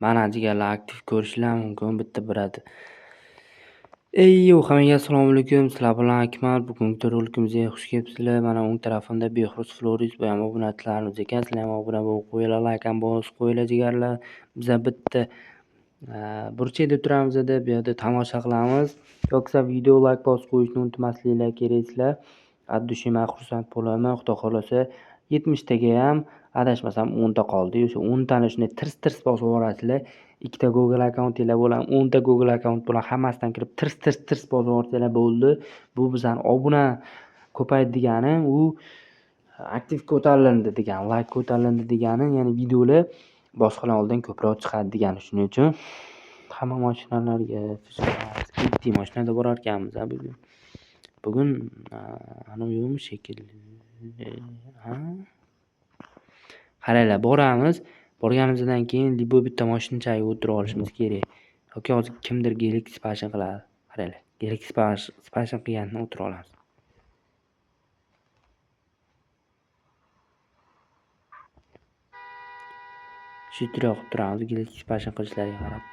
Mana jigarlar aktiv ko'rishlar mumkin bitta biradi. Hammaga assalomu alaykum. Sizlar bilan Akmal. Bugungi rolikimizga xush kelibsizlar. Mana o'ng tarafimda Behruz Flores bu ham obunachilarimiz ekan. Sizlar ham obuna bo'lib qo'yinglar, like ham bosib qo'yinglar jigarlar. Biza bitta burchak deb turamiz bu yerda tomosha qilamiz. Yo'qsa video like bosib qo'yishni unutmasliklar kerak. At dushim xursand bo'laman. Xudo xolasa 70 taga ham adashmasam 10 ta qoldi. O'sha 10 tani shunday tirs bosib yuborasizlar. Ikkita Google akkauntinglar bilan 10 ta Google akkaunt bilan hammasidan kirib tirs bosib yuborsanglar bo'ldi. Bu bizani obuna ko'paydi degani, u aktiv ko'tarildi degani, like ko'tarildi degani, ya'ni videolar boshqalar oldidan ko'proq chiqadi degani. Shuning uchun hamma mashinalarga bitta mashinada borar ekanmiz bugun. Bugun ana yo'qmi shekilli. Qaranglar, boramiz. Borganimizdan keyin libo bitta mashinchaga o'tirib olishimiz kerak. Yoki hozir kimdir Galaxy Passion qiladi. Qaranglar, Galaxy Passion qilganini o'tirib olamiz. Shu turib turamiz, Galaxy Passion qilishlariga qarab.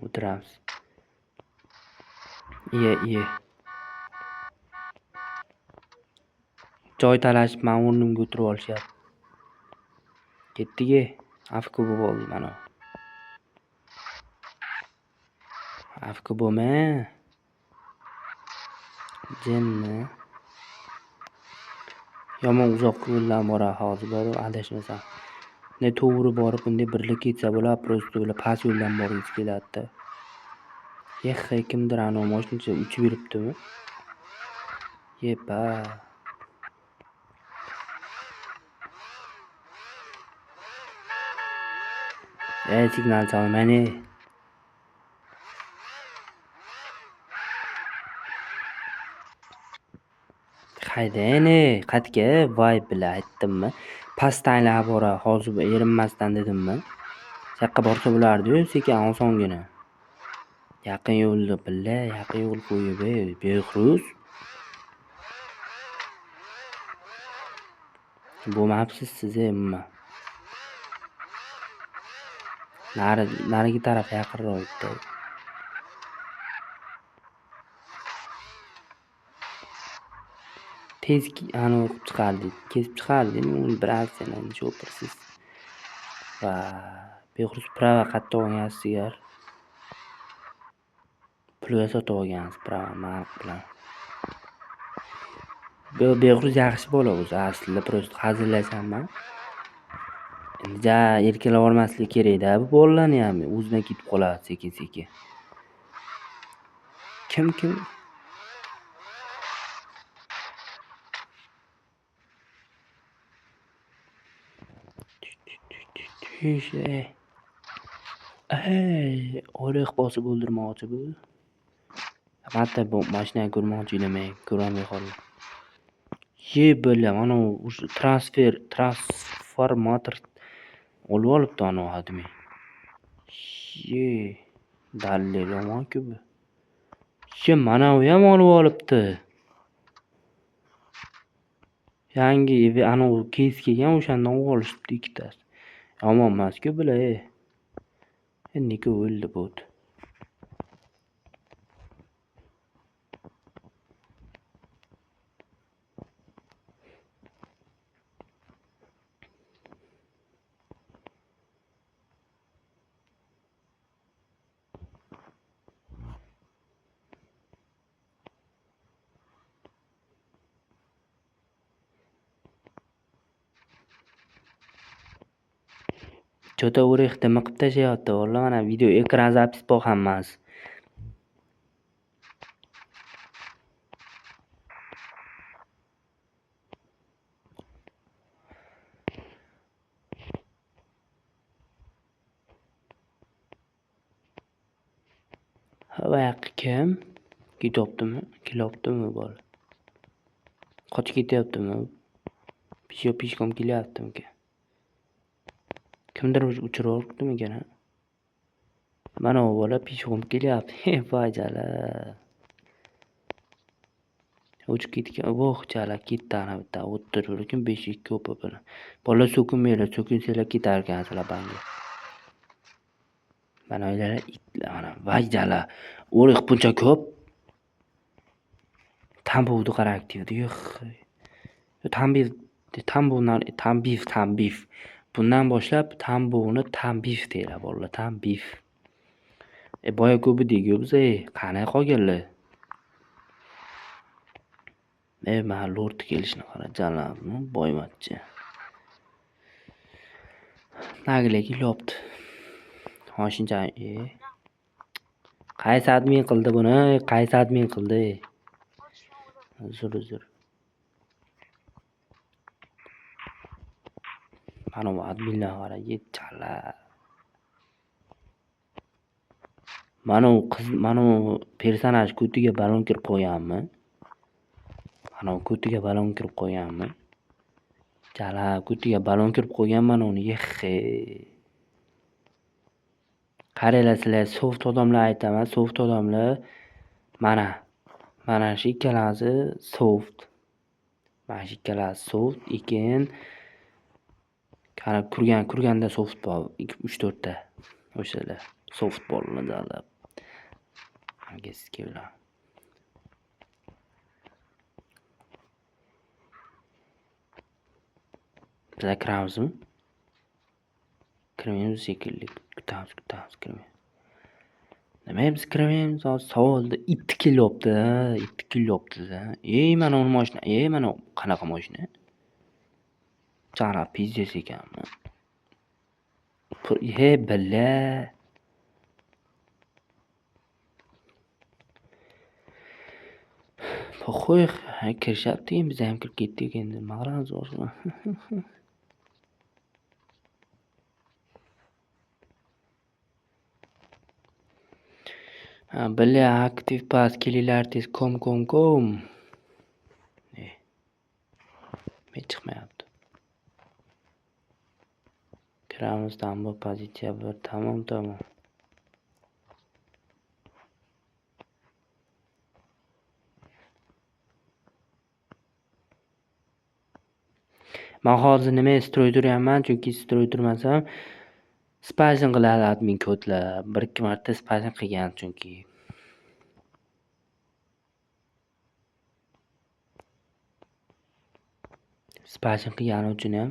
O'tiramiz. Iye. Joy talashib men o'rnimga o'tirib olishyapti. Ketdik. Afku bo'lib oldi mana. Afku bo'lma. Jinni. Yomon uzoq yo'ldan borar hozir borib adashmasam. Ne to'g'ri borib bunday birlik ketsa bo'lar, prosta bo'lar, past yo'ldan boringiz keladi-da. Kimdir ana mashinacha uchib yuribdimi? Yepa. Signal chalmani. Haydayni, qatga voy bila aytdimmi? Pastanglar bora, hozir erinmasdan dedimmi? Yoqqa borsa bo'lardi-yu, sekin osongina. Yaqin yo'lda billa, yaqin yo'l qo'yib, Behruz. Bo'lmabsiz siz hamma. Narigi taraf yaqinroq edi. Tez kesib chiqardik, uni birazdan cho'pirsiz. Va Behruz prava qattiq olgansiz. Pulga sotib olgansiz prava mark bilan. Behruz yaxshi bola o'zi aslida, prosta hazillashamman. Endi erkalab olmaslik kerak-da, bu bolalarni ham o'zidan ketib qoladi sekin. Kim? O'liq bosib o'ldirmoqchi bu. Hatta bu mashinani ko'rmoqchi emas, ko'rolmay qoldim. Bo'lam, ana o'sha transformator olib olibdi ana odam. Dalil yomon-ku bu. Mana u ham olib olibdi. Yangi ana u kes kelgan o'shandan olishibdi ikkitasi. Yomon emas-ku bular. Endi o'ldi bo'ldi. Chota o'rikda miqib tashlayapti. Vallahi mana video ekran zapis bor hammasi. Voy kim? Ketyaptimi bola? Qochib ketyaptimi? Pishkom kelyaptimi? Kimdir uchirib ekan. Mana u bola pishkom kelyapti. Foydali. Uchib ketgan. Voh, chala ketdi ana bitta o'ttirib lekin 5-2 o'pi bilan. Bola so'kinmanglar, so'kinsanglar ketar ekansizlar banga. Mana ular itlar mana. Voy chala. O'riq buncha ko'p. Tambuvni qaraktivdi. Tambif. Bundan boshlab tambuvni tambif deylar bolalar, tambif. Boya ko'pi deygu biz, qani qolganlar? Mana lord kelishini qara, jalabni boyvachcha. Nagilik yopdi. Hoshincha, qaysi admin qildi buni? Qaysi admin qildi? Uzr. Mana bu adminlar qara, chala. Mana u personaj ko'tiga balon kirib qo'yganmi? Chala, ko'tiga balon kirib qo'ygan mana uni. Qaranglar sizlar, soft odamlar aytaman, soft odamlar. Mana shu ikkalasi soft. Ekin qarab kurganda soft bor. 3-4 ta. O'shalar soft bollarni alab. Hangisiga bilan. Bizlar kiramizmi? Kirmaymiz shekilli. Kutamiz, kirmaymiz. Nima biz kirmaymiz? Savolda it kelyapti. Mana uni mashina. Mana qanaqa mashina? Chala pizdes ekanmi? Billa. Qo'y, kirishyapti, biz ham kirib ketdik endi. Mag'ramiz boshqa. Billa aktiv pas kelinglar tez kom. Men chiqmayapti. Kiramiz tamom pozitsiya 1 tamom. Men hozir nima stroy turyapman, chunki stroy turmasam spazin qiladi admin kodlar. 1-2 marta spazin qilgan chunki. Spazin qilgani uchun ham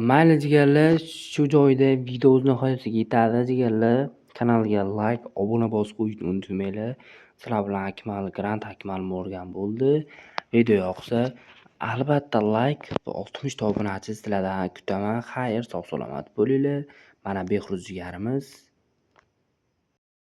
mayli jigarlar, shu joyda video o'z nihoyasiga yetadi jigarlar. Kanalga like, obuna bosib qo'yishni unutmanglar. Sizlar bilan Grand Akmal Morgan bo'ldi. Video yoqsa albatta like va 60 ta obunachi sizlardan kutaman. Xayr, sog' salomat bo'linglar. Mana Behruz jigarimiz